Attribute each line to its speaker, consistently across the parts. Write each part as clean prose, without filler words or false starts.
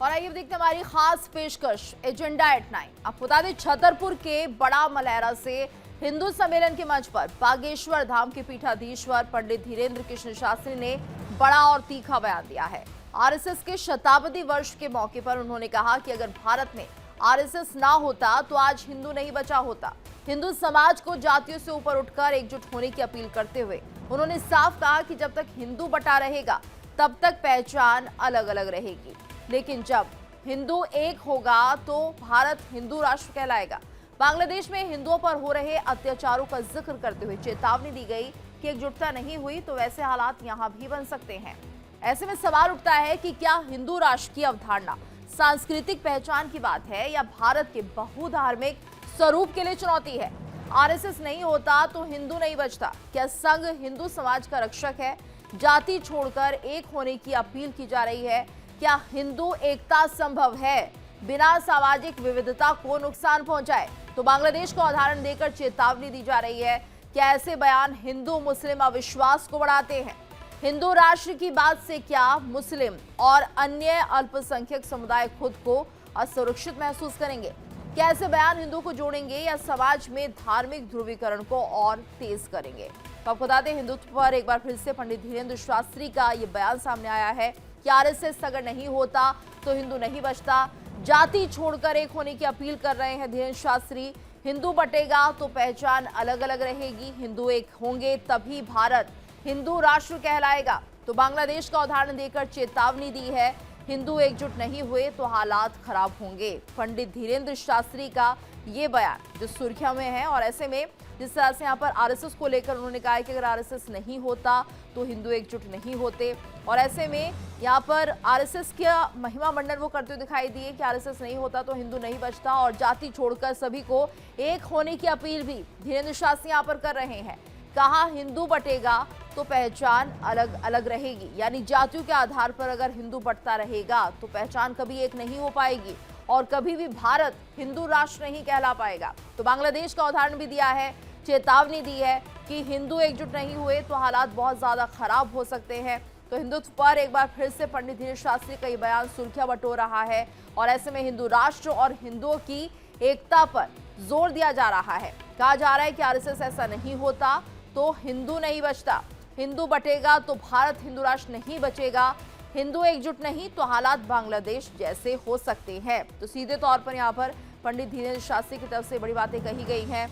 Speaker 1: और आइए देखते हैं हमारी खास पेशकश एजेंडा एट 9। आपको बता दें छतरपुर के बड़ा मलहरा से हिंदू सम्मेलन के मंच पर बागेश्वर धाम के पीठाधीश्वर पंडित धीरेन्द्र कृष्ण शास्त्री ने बड़ा और तीखा बयान दिया है। आरएसएस के शताब्दी वर्ष के मौके पर उन्होंने कहा कि अगर भारत में आरएसएस ना होता तो आज हिंदू नहीं बचा होता। हिंदू समाज को जातियों से ऊपर उठकर एकजुट होने की अपील करते हुए उन्होंने साफ कहा कि जब तक हिंदू बटा रहेगा तब तक पहचान अलग अलग रहेगी, लेकिन जब हिंदू एक होगा तो भारत हिंदू राष्ट्र कहलाएगा। बांग्लादेश में हिंदुओं पर हो रहे अत्याचारों का जिक्र करते हुए चेतावनी दी गई कि एकजुटता नहीं हुई तो वैसे हालात यहां भी बन सकते हैं। ऐसे में सवाल उठता है कि क्या हिंदू राष्ट्र की अवधारणा सांस्कृतिक पहचान की बात है या भारत के बहुधार्मिक स्वरूप के लिए चुनौती है। आरएसएस नहीं होता तो हिंदू नहीं बचता। क्या संघ हिंदू समाज का रक्षक है? जाति छोड़कर एक होने की अपील की जा रही है। क्या हिंदू एकता संभव है बिना सामाजिक विविधता को नुकसान पहुंचाए? तो बांग्लादेश को उदाहरण देकर चेतावनी दी जा रही है। क्या ऐसे बयान हिंदू मुस्लिम अविश्वास को बढ़ाते हैं? हिंदू राष्ट्र की बात से क्या मुस्लिम और अन्य अल्पसंख्यक समुदाय खुद को असुरक्षित महसूस करेंगे? क्या ऐसे बयान हिंदू को जोड़ेंगे या समाज में धार्मिक ध्रुवीकरण को और तेज करेंगे? तो आपको बता दें हिंदुत्व पर एक बार फिर से पंडित धीरेन्द्र शास्त्री का ये बयान सामने आया है कि आरएसएस अगर नहीं होता तो हिंदू नहीं बचता। जाति छोड़कर एक होने की अपील कर रहे हैं धीरेन्द्र शास्त्री। हिंदू बटेगा तो पहचान अलग अलग रहेगी, हिंदू एक होंगे तभी भारत हिंदू राष्ट्र कहलाएगा। तो बांग्लादेश का उदाहरण देकर चेतावनी दी है, हिंदू एकजुट नहीं हुए तो हालात खराब होंगे। पंडित धीरेन्द्र शास्त्री का ये बयान जो सुर्खियों में है, और ऐसे में जिस तरह से यहाँ पर आरएसएस को लेकर उन्होंने कहा है कि अगर आरएसएस नहीं होता तो हिंदू एकजुट नहीं होते, और ऐसे में यहाँ पर आरएसएस का महिमा मंडन वो करते हुए दिखाई दिए कि आरएसएस नहीं होता तो हिंदू नहीं बचता, और जाति छोड़कर सभी को एक होने की अपील भी धीरेन्द्र शास्त्री यहाँ पर कर रहे हैं। कहा हिंदू बटेगा तो पहचान अलग अलग रहेगी, यानी जातियों के आधार पर अगर हिंदू बटता रहेगा तो पहचान कभी एक नहीं हो पाएगी और कभी भी भारत हिंदू राष्ट्र नहीं कहला पाएगा। तो बांग्लादेश का उदाहरण भी दिया है, चेतावनी दी है कि हिंदू एकजुट नहीं हुए तो हालात बहुत ज्यादा खराब हो सकते हैं। तो हिंदुत्व पर एक बार फिर से पंडित धीरेन्द्र शास्त्री का ये बयान सुर्खियां बटोर रहा है, और ऐसे में हिंदू राष्ट्र और हिंदुओं की एकता पर जोर दिया जा रहा है। कहा जा रहा है कि आरएसएस ऐसा नहीं होता तो हिंदू नहीं बचता, हिंदू बटेगा तो भारत हिंदू राष्ट्र नहीं बचेगा, हिंदू एकजुट नहीं तो हालात बांग्लादेश जैसे हो सकते हैं। तो सीधे तौर पर यहाँ पर पंडित धीरेन्द्र शास्त्री की तरफ से बड़ी बातें कही गई हैं,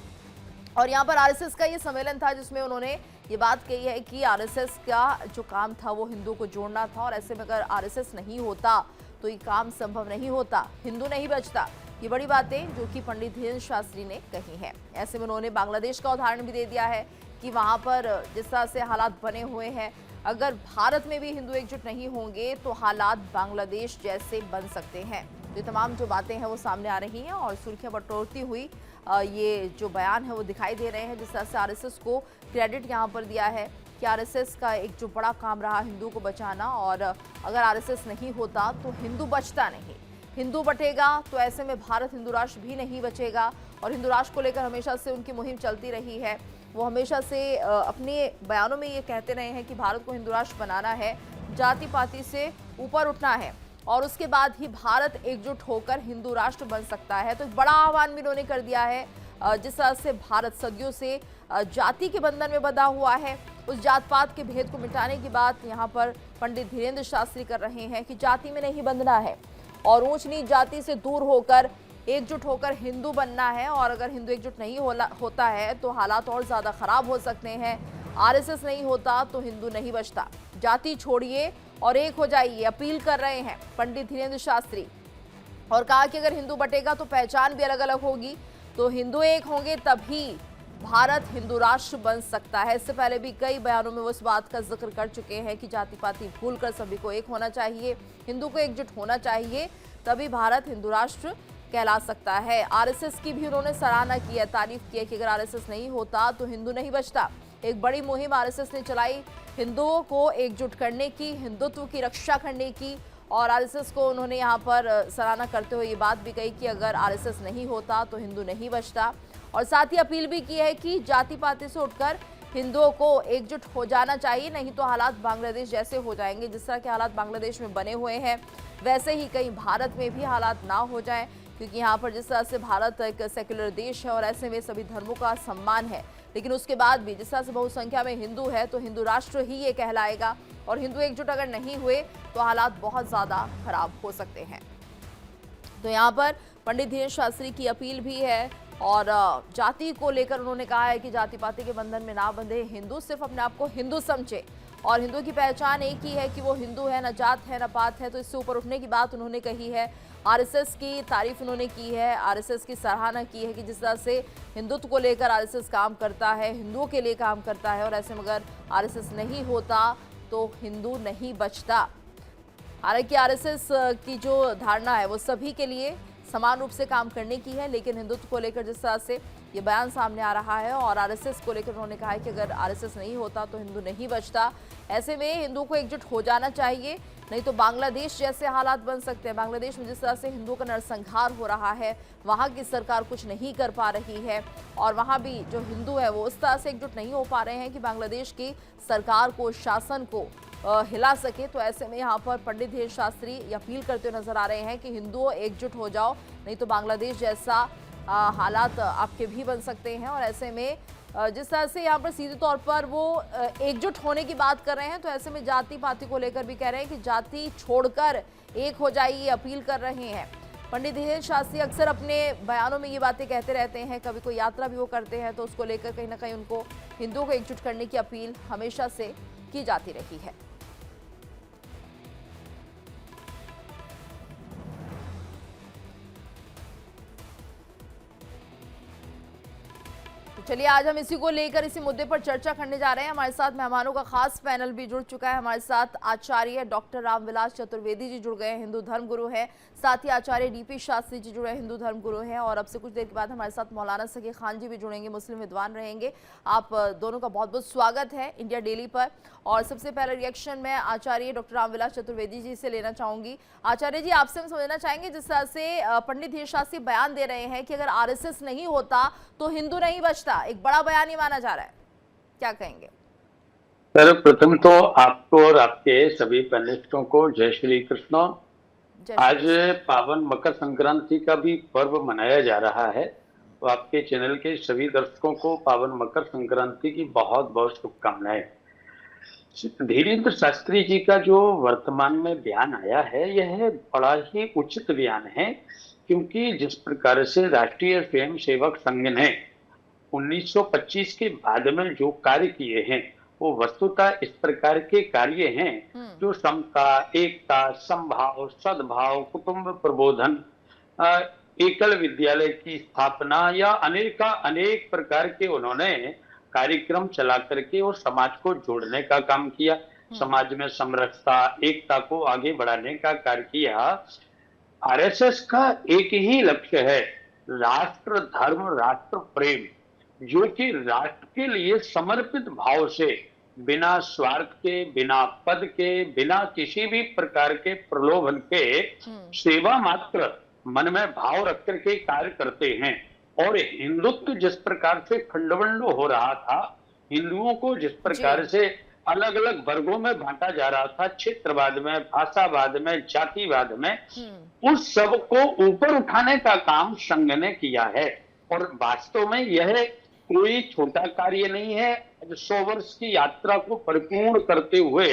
Speaker 1: और यहाँ पर आरएसएस का ये सम्मेलन था जिसमें उन्होंने ये बात कही है कि आरएसएस का जो काम था वो हिंदू को जोड़ना था, और ऐसे में अगर आरएसएस नहीं होता तो ये काम संभव नहीं होता, हिंदू नहीं बचता। ये बड़ी बातें जो कि पंडित धीरेन्द्र शास्त्री ने कही हैं। ऐसे में उन्होंने बांग्लादेश का उदाहरण भी दे दिया है कि वहाँ पर जिस तरह से हालात बने हुए हैं, अगर भारत में भी हिंदू एकजुट नहीं होंगे तो हालात बांग्लादेश जैसे बन सकते हैं। तो ये तमाम जो बातें हैं वो सामने आ रही हैं, और सुर्खियां बटोरती हुई ये जो बयान है वो दिखाई दे रहे हैं। जिस तरह से आरएसएस को क्रेडिट यहाँ पर दिया है कि आरएसएस का एक जो बड़ा काम रहा हिंदू को बचाना, और अगर आरएसएस नहीं होता तो हिंदू बचता नहीं, हिंदू बटेगा तो ऐसे में भारत हिंदू राष्ट्र भी नहीं बचेगा। और हिंदू राष्ट्र को लेकर हमेशा से उनकी मुहिम चलती रही है। वो हमेशा से अपने बयानों में ये कहते रहे हैं कि भारत को हिंदू राष्ट्र बनाना है, जाति पाति से ऊपर उठना है, और उसके बाद ही भारत एकजुट होकर हिंदू राष्ट्र बन सकता है। तो एक बड़ा आह्वान भी उन्होंने कर दिया है। जिस तरह से भारत सदियों से जाति के बंधन में बंधा हुआ है, उस जात पात के भेद को मिटाने की बात यहाँ पर पंडित धीरेन्द्र शास्त्री कर रहे हैं कि जाति में नहीं बंधना है और ऊंच नीच जाति से दूर होकर एकजुट होकर हिंदू बनना है। और अगर हिंदू एकजुट नहीं होता है तो हालात और ज़्यादा खराब हो सकते हैं। आरएसएस नहीं होता तो हिंदू नहीं बचता, जाति छोड़िए और एक हो जाइए, अपील कर रहे हैं पंडित धीरेन्द्र शास्त्री। और कहा कि अगर हिंदू बटेगा तो पहचान भी अलग अलग होगी, तो हिंदू एक होंगे तभी भारत हिंदू राष्ट्र बन सकता है। इससे पहले भी कई बयानों में वो इस बात का जिक्र कर चुके हैं कि जाति पाति भूलकर सभी को एक होना चाहिए, हिंदू को एकजुट होना चाहिए, तभी भारत हिंदू राष्ट्र कहला सकता है। आरएसएस की भी उन्होंने सराहना की है, तारीफ की है कि अगर आरएसएस नहीं होता तो हिंदू नहीं बचता। एक बड़ी मुहिम आरएसएस ने चलाई हिंदुओं को एकजुट करने की, हिंदुत्व की रक्षा करने की, और आरएसएस को उन्होंने यहाँ पर सराहना करते हुए ये बात भी कही कि अगर आरएसएस नहीं होता तो हिंदू नहीं बचता। और साथ ही अपील भी की है कि जाति पाति से उठकर हिंदुओं को एकजुट हो जाना चाहिए, नहीं तो हालात बांग्लादेश जैसे हो जाएंगे। जिस तरह के हालात बांग्लादेश में बने हुए हैं वैसे ही कहीं भारत में भी हालात ना हो जाएं, क्योंकि यहाँ पर जिस तरह से भारत एक सेक्युलर देश है और ऐसे में सभी धर्मों का सम्मान है, लेकिन उसके बाद भी जिस तरह से बहुसंख्या में हिंदू है तो हिंदू राष्ट्र ही ये कहलाएगा, और हिंदू एकजुट अगर नहीं हुए तो हालात बहुत ज़्यादा खराब हो सकते हैं। तो यहाँ पर पंडित धीरेन्द्र शास्त्री की अपील भी है, और जाति को लेकर उन्होंने कहा है कि जाति पाति के बंधन में ना बंधे, हिंदू सिर्फ अपने आप को हिंदू समझे, और हिंदू की पहचान एक ही है कि वो हिंदू है, न जात है न पात है। तो इससे ऊपर उठने की बात उन्होंने कही है। आरएसएस की तारीफ उन्होंने की है, आरएसएस की सराहना की है कि जिस तरह से हिंदुत्व को लेकर आरएसएस काम करता है, हिंदुओं के लिए काम करता है, और ऐसे में अगर आरएसएस नहीं होता तो हिंदू नहीं बचता। हालांकि आरएसएस की जो धारणा है वो सभी के लिए समान रूप से काम करने की है, लेकिन हिंदुत्व को लेकर जिस तरह से ये बयान सामने आ रहा है, और आरएसएस को लेकर उन्होंने कहा है कि अगर आरएसएस नहीं होता तो हिंदू नहीं बचता। ऐसे में हिंदुओं को एकजुट हो जाना चाहिए, नहीं तो बांग्लादेश जैसे हालात बन सकते हैं। बांग्लादेश में जिस तरह से हिंदुओं का नरसंहार हो रहा है, वहाँ की सरकार कुछ नहीं कर पा रही है, और वहाँ भी जो हिंदू है वो उस तरह से एकजुट नहीं हो पा रहे हैं कि बांग्लादेश की सरकार को, शासन को हिला सके। तो ऐसे में यहाँ पर पंडित धीरेन्द्र शास्त्री अपील करते हुए नजर आ रहे हैं कि हिंदुओं एकजुट हो जाओ, नहीं तो बांग्लादेश जैसा हालात आपके भी बन सकते हैं। और ऐसे में जिस तरह से यहाँ पर सीधे तौर पर वो एकजुट होने की बात कर रहे हैं, तो ऐसे में जाति पाति को लेकर भी कह रहे हैं कि जाति छोड़कर एक हो जाइए, अपील कर रहे हैं। पंडित धीरेन्द्र शास्त्री अक्सर अपने बयानों में ये बातें कहते रहते हैं, कभी कोई यात्रा भी वो करते हैं तो उसको लेकर कहीं ना कहीं उनको हिंदुओं को एकजुट करने की अपील हमेशा से की जाती रही है। चलिए आज हम इसी को लेकर, इसी मुद्दे पर चर्चा करने जा रहे हैं। हमारे साथ मेहमानों का खास पैनल भी जुड़ चुका है। हमारे साथ आचार्य डॉक्टर रामविलास चतुर्वेदी जी जुड़ गए हैं, हिंदू धर्म गुरु हैं। साथ ही आचार्य डीपी शास्त्री जी जुड़े हैं, हिंदू धर्म गुरु हैं। और अब से कुछ देर के बाद हमारे साथ मौलाना सकी खान जी भी जुड़ेंगे, मुस्लिम विद्वान रहेंगे। आप दोनों का बहुत बहुत स्वागत है इंडिया डेली पर। और सबसे पहले रिएक्शन मैं आचार्य डॉक्टर रामविलास चतुर्वेदी जी से लेना चाहूंगी। आचार्य जी, आपसे हम समझना चाहेंगे, जिस तरह से पंडित धीरेन्द्र शास्त्री बयान दे रहे हैं कि अगर आरएसएस नहीं होता तो हिंदू नहीं बचता, एक बड़ा बयान ही माना जा रहा है, क्या कहेंगे?
Speaker 2: प्रथम तो आपको और आपके सभी पैनलिस्टों को जय श्री कृष्ण। आज पावन मकर संक्रांति का भी पर्व मनाया जा रहा है, तो आपके चैनल के सभी दर्शकों को पावन मकर संक्रांति की बहुत बहुत शुभकामनाएं। धीरेन्द्र शास्त्री जी का जो वर्तमान में बयान आया है, यह बड़ा ही उचित बयान है, क्योंकि जिस प्रकार से राष्ट्रीय स्वयंसेवक संघ ने 1925 के बाद में जो कार्य किए हैं वो वस्तुतः इस प्रकार के कार्य हैं जो समता, एकता, समभाव, सद्भाव, कुटुंब प्रबोधन, एकल विद्यालय की स्थापना या अनेक प्रकार के उन्होंने कार्यक्रम चला करके और समाज को जोड़ने का काम किया, समाज में समरसता, एकता को आगे बढ़ाने का कार्य किया। आरएसएस का एक ही लक्ष्य है, राष्ट्र धर्म राष्ट्र प्रेम, जो कि राष्ट्र के लिए समर्पित भाव से, बिना स्वार्थ के, बिना पद के, बिना किसी भी प्रकार के प्रलोभन के, सेवा मात्र मन में भाव रख करके कार्य करते हैं। और हिंदुत्व जिस प्रकार से खंडवंड हो रहा था, हिंदुओं को जिस प्रकार से अलग अलग वर्गों में बांटा जा रहा था, क्षेत्रवाद में, भाषावाद में, जातिवाद में, उस सब को ऊपर उठाने का काम संघ ने किया है। और वास्तव में यह कोई छोटा कार्य नहीं है। 100 वर्ष की यात्रा को परिपूर्ण करते हुए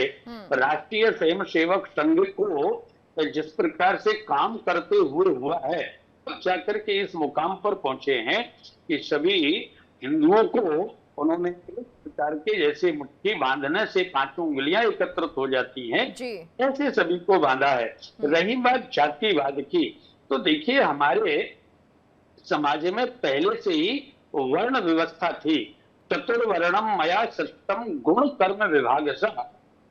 Speaker 2: राष्ट्रीय स्वयंसेवक संघ को जिस प्रकार से काम करते हुए हुआ है, जाकर के इस मुकाम पर पहुंचे हैं कि सभी हिंदुओं को उन्होंने एक प्रकार के, जैसे मुट्ठी बांधने से 5 उंगलियां एकत्रित हो जाती हैं, ऐसे सभी को बांधा है। रही बात जातिवाद की, तो देखिए हमारे समाज में पहले से ही वर्ण व्यवस्था थी। चतुर्वर्णम मया सृष्टम गुण कर्म विभाग सा।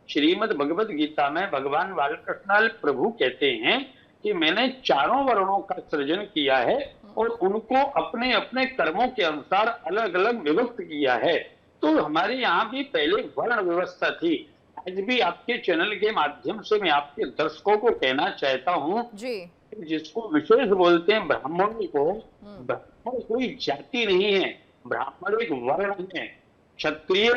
Speaker 2: श्रीमद् भगवद गीता में भगवान बालकृष्ण प्रभु कहते हैं कि मैंने 4 वर्णों का सृजन किया है और उनको अपने अपने कर्मों के अनुसार अलग अलग विभक्त किया है। तो हमारे यहाँ भी पहले वर्ण व्यवस्था थी। आज भी आपके चैनल के माध्यम से मैं आपके दर्शकों को कहना चाहता हूँ, जिसको विशेष बोलते हैं ब्राह्मणों को, ब्राह्मण कोई जाति नहीं है, ब्राह्मण एक वर्ण है। क्षत्रिय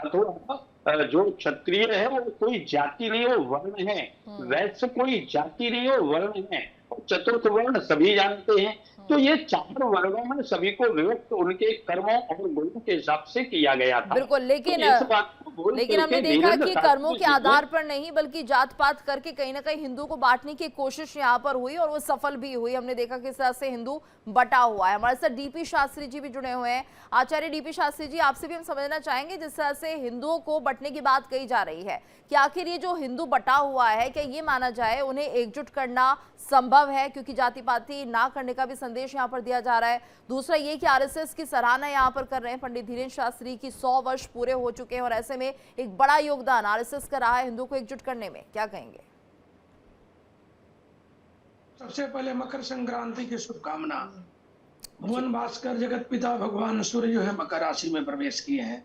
Speaker 2: अथवा जो क्षत्रिय है वो कोई जाति नहीं, वो वर्ण है। वैश्य कोई जाति नहीं, वो वर्ण है। और चतुर्थ वर्ण सभी जानते हैं। तो ये 4 वर्गों में सभी को विभक्त उनके कर्मों और गुणों के हिसाब से किया गया था।
Speaker 1: बिल्कुल,
Speaker 2: तो इस बात को बोल
Speaker 1: लेकिन हमने
Speaker 2: करके
Speaker 1: देखा
Speaker 2: वीरेंद्र
Speaker 1: कि कर्मों
Speaker 2: शास्त्री
Speaker 1: के
Speaker 2: जी
Speaker 1: आधार
Speaker 2: ने
Speaker 1: पर नहीं बल्कि जात पात करके कहीं ना कहीं हिंदू को बांटने की कोशिश यहाँ पर हुई और वो सफल भी हुई। हमने देखा किस तरह से हिंदू बटा हुआ है। हमारे साथ डीपी शास्त्री जी भी जुड़े हुए हैं। आचार्य डीपी शास्त्री जी, आपसे भी हम समझना चाहेंगे, जिस तरह से हिंदुओं को बंटने की बात कही जा रही है कि आखिर ये जो हिंदू बटा हुआ है, क्या ये माना जाए उन्हें एकजुट करना संभव है? क्योंकि जाति पाति ना करने का भी संदेश यहाँ पर दिया जा रहा है। दूसरा ये कि आरएसएस की सराहना यहाँ पर कर रहे हैं पंडित धीरेन्द्र शास्त्री की, 100 वर्ष पूरे हो चुके हैं और ऐसे में एक बड़ा योगदान आरएसएस का रहा है हिंदू को एकजुट करने में, क्या कहेंगे?
Speaker 3: सबसे पहले मकर संक्रांति की शुभकामना। भुवन भास्कर जगत पिता भगवान सूर्य जो है मकर राशि में प्रवेश किए हैं।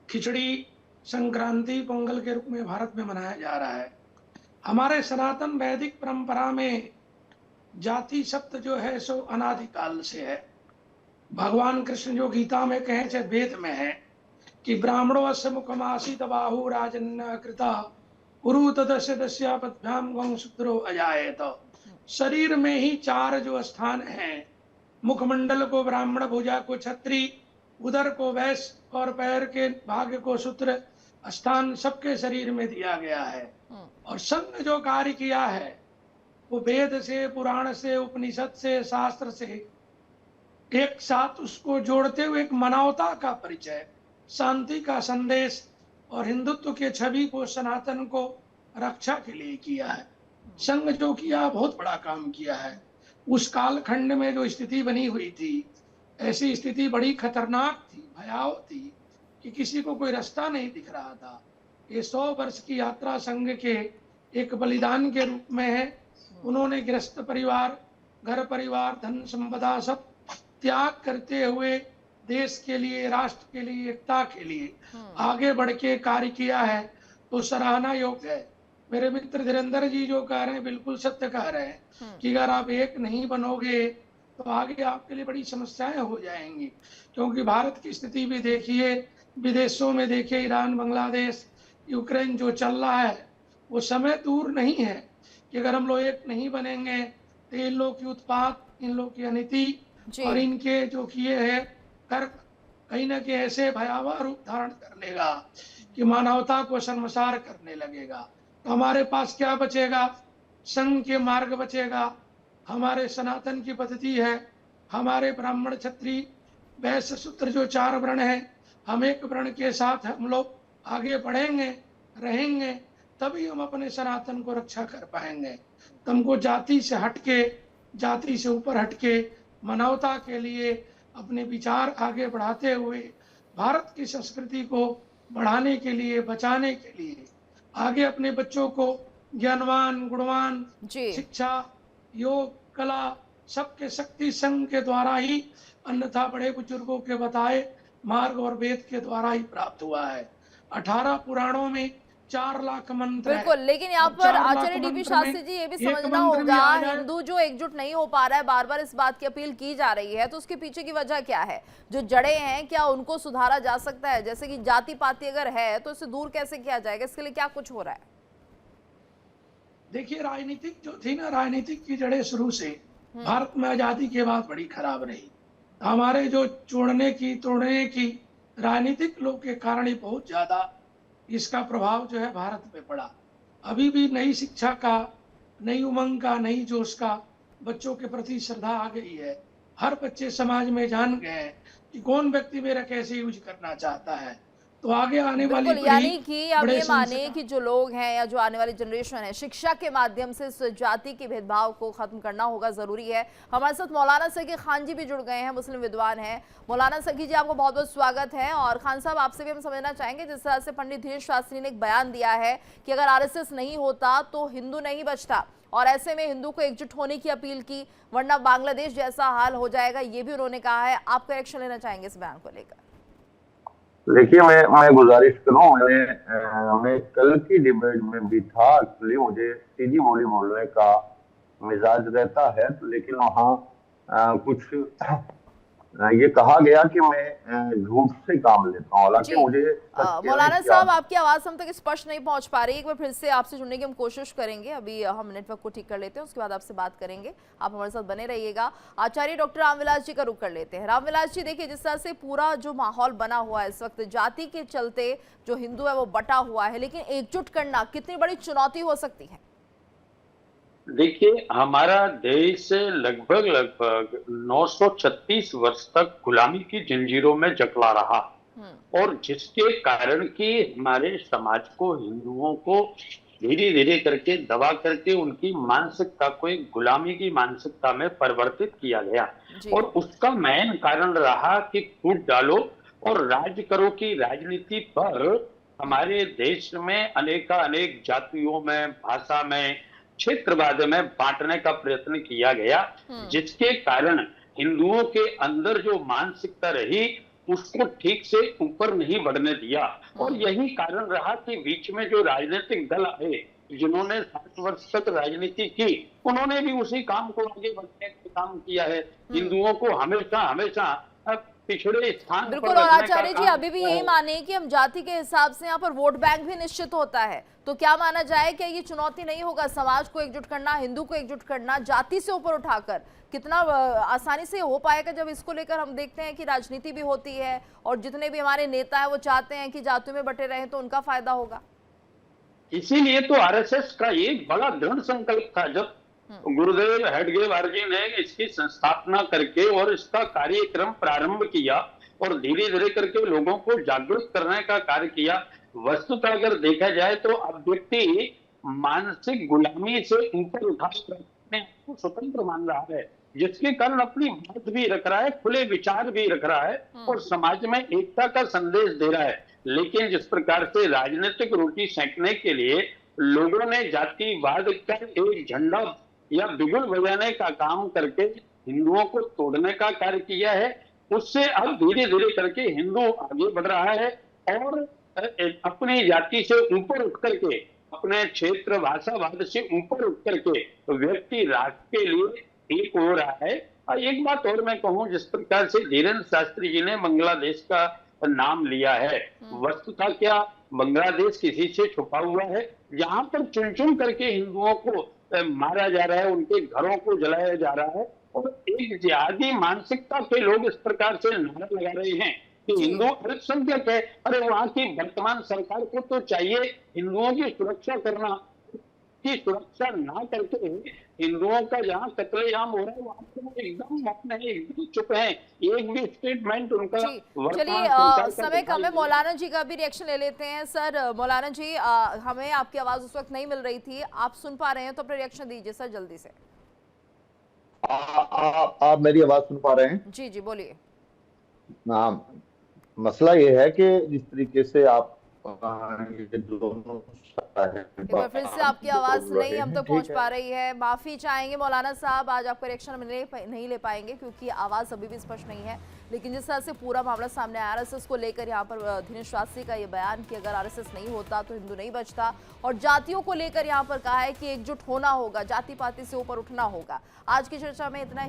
Speaker 3: खिचड़ी संक्रांति पोंगल के रूप में भारत में मनाया जा रहा है। हमारे सनातन वैदिक परंपरा में जाति शब्द जो है सो अनादिकाल से है। भगवान कृष्ण जो गीता में कहे चाहे वेद में है कि ब्राह्मणो अस्य मुखमासीत बाहु राजन्य कृता कुरु तदस्य दस्यापद्भ्याम गौ शूद्रो अजायत। शरीर में ही 4 जो स्थान हैं, मुखमंडल को ब्राह्मण, भुजा को क्षत्रिय, उदर को वैश्य और पैर के भाग को शूद्र स्थान सबके शरीर में दिया गया है। और संघ जो कार्य किया है वो वेद से, पुराण से, उपनिषद से, शास्त्र से एक साथ उसको जोड़ते हुए एक मानवता का परिचय, शांति का संदेश और हिंदुत्व के छवि को, सनातन को रक्षा के लिए किया है। संघ जो किया बहुत बड़ा काम किया है। उस कालखंड में जो स्थिति बनी हुई थी, ऐसी स्थिति बड़ी खतरनाक थी, भयावह थी कि किसी को कोई रास्ता नहीं दिख रहा था। ये 100 वर्ष की यात्रा संघ के एक बलिदान के रूप में है। उन्होंने गृहस्थ परिवार, घर परिवार, धन संपदा सब त्याग करते हुए देश के लिए, राष्ट्र के लिए, एकता के लिए आगे बढ़ के कार्य किया है, तो सराहना योग्य है। मेरे मित्र धीरेन्द्र जी जो कह रहे हैं बिल्कुल सत्य कह रहे हैं कि अगर आप एक नहीं बनोगे तो आगे आपके लिए बड़ी समस्याएं हो जाएंगी। क्योंकि भारत की स्थिति भी देखिए, विदेशों में देखिए, ईरान, बांग्लादेश, यूक्रेन जो चल रहा है, वो समय दूर नहीं है कि अगर हम लोग एक नहीं बनेंगे तो इन लोग की उत्पात, इन लोग की अनीति और इनके जो किए है कर कहीं ना कहीं ऐसे भयावह रूप धारण कर लेगा कि मानवता को शर्मसार करने लगेगा। तो हमारे पास क्या बचेगा? संघ के मार्ग बचेगा। हमारे सनातन की पद्धति है, हमारे ब्राह्मण, क्षत्रिय, वैश्य, शूद्र जो 4 वर्ण है, हम एक वर्ण के साथ हम लोग आगे बढ़ेंगे, रहेंगे, तभी हम अपने सनातन को रक्षा कर पाएंगे। तुमको जाति से हटके, जाति से ऊपर हटके मानवता के लिए अपने विचार आगे बढ़ाते हुए भारत की संस्कृति को बढ़ाने के लिए, बचाने के लिए आगे अपने बच्चों को ज्ञानवान, गुणवान, शिक्षा, योग, कला सबके शक्ति संघ के द्वारा ही, अन्यथा बड़े बुजुर्गों के बताए मार्ग और वेद के द्वारा ही प्राप्त हुआ है। 18 पुराणों में 4 लाख मंत्र
Speaker 1: बिल्कुल, लेकिन यहाँ पर आचार्य डीपी शास्त्री जी ये भी समझना होगा, हिंदू जो एकजुट नहीं हो पा रहा है, बार बार इस बात की अपील की जा रही है, तो उसके पीछे की वजह क्या है? जो जड़ें हैं, क्या उनको सुधारा जा सकता है? जैसे कि जाति पाति अगर है तो इसे दूर कैसे किया जाएगा? इसके लिए क्या कुछ हो रहा है?
Speaker 3: देखिए, राजनीतिक जो थी ना, राजनीतिक की जड़ें शुरू से भारत में आजादी के बाद बड़ी खराब रही। हमारे जो जोड़ने की, तोड़ने की राजनीतिक लोग के कारण ही बहुत ज्यादा इसका प्रभाव जो है भारत पे पड़ा। अभी भी नई शिक्षा का, नई उमंग का, नई जोश का बच्चों के प्रति श्रद्धा आ गई है। हर बच्चे समाज में जान गए कि कौन व्यक्ति मेरा कैसे यूज करना चाहता है। तो आगे आने वाली
Speaker 1: यानी कि अब ये माने कि जो लोग हैं या जो आने वाली जनरेशन है, शिक्षा के माध्यम से इस जाति के भेदभाव को खत्म करना होगा, जरूरी है। हमारे साथ मौलाना सकी खान जी भी जुड़ गए हैं, मुस्लिम विद्वान हैं। मौलाना सकी जी, आपको बहुत बहुत स्वागत है। और खान साहब, आपसे भी हम समझना चाहेंगे, जिस तरह से पंडित धीरेन्द्र शास्त्री ने एक बयान दिया है कि अगर आरएसएस नहीं होता तो हिंदू नहीं बचता, और ऐसे में हिंदू को एकजुट होने की अपील की, वरना बांग्लादेश जैसा हाल हो जाएगा, ये भी उन्होंने कहा है। आपका रिएक्शन लेना चाहेंगे इस बयान को लेकर?
Speaker 4: देखिए, मैं गुजारिश करूं, मैं कल की डिबेट में भी था। एक्चुअली मुझे सीधी बोली बोलने का मिजाज रहता है, तो लेकिन वहाँ कुछ ये कहा गया कि मैं झूठ से काम लेता हूँ, हालांकि
Speaker 1: जी
Speaker 4: मुझे सच कहने
Speaker 1: मौलाना
Speaker 4: की
Speaker 1: साहब, आपकी आवाज हम तक स्पष्ट नहीं पहुंच पा रही है। एक बार फिर से आपसे जुड़ने की हम कोशिश करेंगे। अभी हम नेटवर्क को ठीक कर लेते हैं, उसके बाद आपसे बात करेंगे। आप हमारे साथ बने रहिएगा। आचार्य डॉक्टर रामविलास जी का रुख कर लेते हैं। रामविलास जी, देखिए जिस तरह से पूरा जो माहौल बना हुआ है इस वक्त, जाति के चलते जो हिंदू है वो बटा हुआ है, लेकिन एकजुट करना कितनी बड़ी चुनौती हो सकती है?
Speaker 2: देखिए, हमारा देश लगभग 936 वर्ष तक गुलामी की जंजीरों में जकड़ा रहा, और जिसके कारण कि हमारे समाज को, हिंदुओं को धीरे धीरे करके दबा करके उनकी मानसिकता को एक गुलामी की मानसिकता में परिवर्तित किया गया।
Speaker 1: जी।
Speaker 2: और उसका मेन कारण रहा कि फूट डालो और राज करो की राजनीति पर हमारे देश में अनेक जातियों में, भाषा में, क्षेत्रवाद में बांटने का प्रयत्न किया गया, जिसके कारण हिंदुओं के अंदर जो मानसिकता रही उसको ठीक से ऊपर नहीं बढ़ने दिया। और यही कारण रहा कि बीच में जो राजनीतिक दल आए, जिन्होंने 60 वर्ष तक राजनीति की, उन्होंने भी उसी काम को आगे बढ़ने का काम किया है। हिंदुओं को हमेशा हमेशा पिछड़े स्थान पर
Speaker 1: बिल्कुल। और
Speaker 2: रखने का
Speaker 1: आचार्य जी,
Speaker 2: काम
Speaker 1: अभी भी
Speaker 2: किया है।
Speaker 1: यही माने कि हम जाति के हिसाब से यहाँ पर वोट बैंक भी निश्चित होता है, तो क्या माना जाए कि ये चुनौती नहीं होगा समाज को एकजुट करना, हिंदू को एकजुट करना, जाति से ऊपर उठाकर? कितना आसानी से हो पाएगा जब इसको लेकर हम देखते हैं कि राजनीति भी होती है और जितने भी हमारे नेता है वो चाहते हैं कि जातियों में बटे रहें तो उनका फायदा होगा।
Speaker 2: इसीलिए तो आरएसएस का ये बड़ा दृढ़ संकल्प था। जब गुरुदेव हेडगेवार जी ने इसकी संस्थापना करके और इसका कार्यक्रम प्रारंभ किया और धीरे धीरे करके लोगों को जागरूक करने का कार्य किया, वस्तुतः अगर देखा जाए तो अब व्यक्ति मानसिक गुलामी से ऊपर उठाकर अपने आप को स्वतंत्र मान रहा है, जिसके कारण अपनी बात भी रख रहा है, खुले विचार भी रख रहा है और समाज में एकता का संदेश दे रहा है। लेकिन जिस प्रकार से राजनीतिक रोटी सेंकने के लिए लोगों ने जातिवाद का एक झंडा या बिगुल बजाने का काम करके हिंदुओं को तोड़ने का कार्य किया है, उससे अब धीरे धीरे करके हिंदू आगे बढ़ रहा है और अपनी जाति से ऊपर उठ करके, अपने क्षेत्र भाषावाद से ऊपर उठ करके व्यक्ति राष्ट्र के लिए एक हो रहा है। और एक बात और मैं कहूं, जिस प्रकार से धीरेन्द्र शास्त्री जी ने बांग्लादेश का नाम लिया है, वस्तुतः क्या बांग्लादेश किसी से छुपा हुआ है? यहाँ पर चुन चुन करके हिंदुओं को मारा जा रहा है, उनके घरों को जलाया जा रहा है और एक जिहादी मानसिकता के लोग इस प्रकार से नारा लगा रहे हैं कि हिंदू अल्पसंख्यक है। अरे वहां की वर्तमान सरकार को तो चाहिए हिंदुओं की सुरक्षा करना, की सुरक्षा ना करके हिंदुओं का जहाँ कत्लेआम हो रहा है वहां पर एकदम मौन है, एकदम चुप है, एक भी स्टेटमेंट उनका।
Speaker 1: चलिए समय कम है, मौलाना जी का भी रिएक्शन ले लेते हैं। सर मौलाना जी, हमें आपकी आवाज उस वक्त नहीं मिल रही थी, आप सुन पा रहे हैं तो अपना रिएक्शन दीजिए सर जल्दी से।
Speaker 4: आप मेरी आवाज सुन पा रहे हैं?
Speaker 1: जी जी बोलिए।
Speaker 4: मसला ये है कि जिस तरीके से आप
Speaker 1: एक बार फिर से आपकी आवाज नहीं हम तक पहुंच पा रही है, माफी चाहेंगे मौलाना साहब, आज आपका रिएक्शन हम नहीं ले पाएंगे क्योंकि आवाज अभी भी स्पष्ट नहीं है। लेकिन जिस तरह से पूरा मामला सामने आया आरएसएस को लेकर, यहाँ पर दिनेश शास्त्री का ये बयान कि अगर आरएसएस नहीं होता तो हिंदू नहीं बचता, और जातियों को लेकर यहाँ पर कहा है कि एकजुट होना होगा, जाति पाति से ऊपर उठना होगा। आज की चर्चा में इतना ही।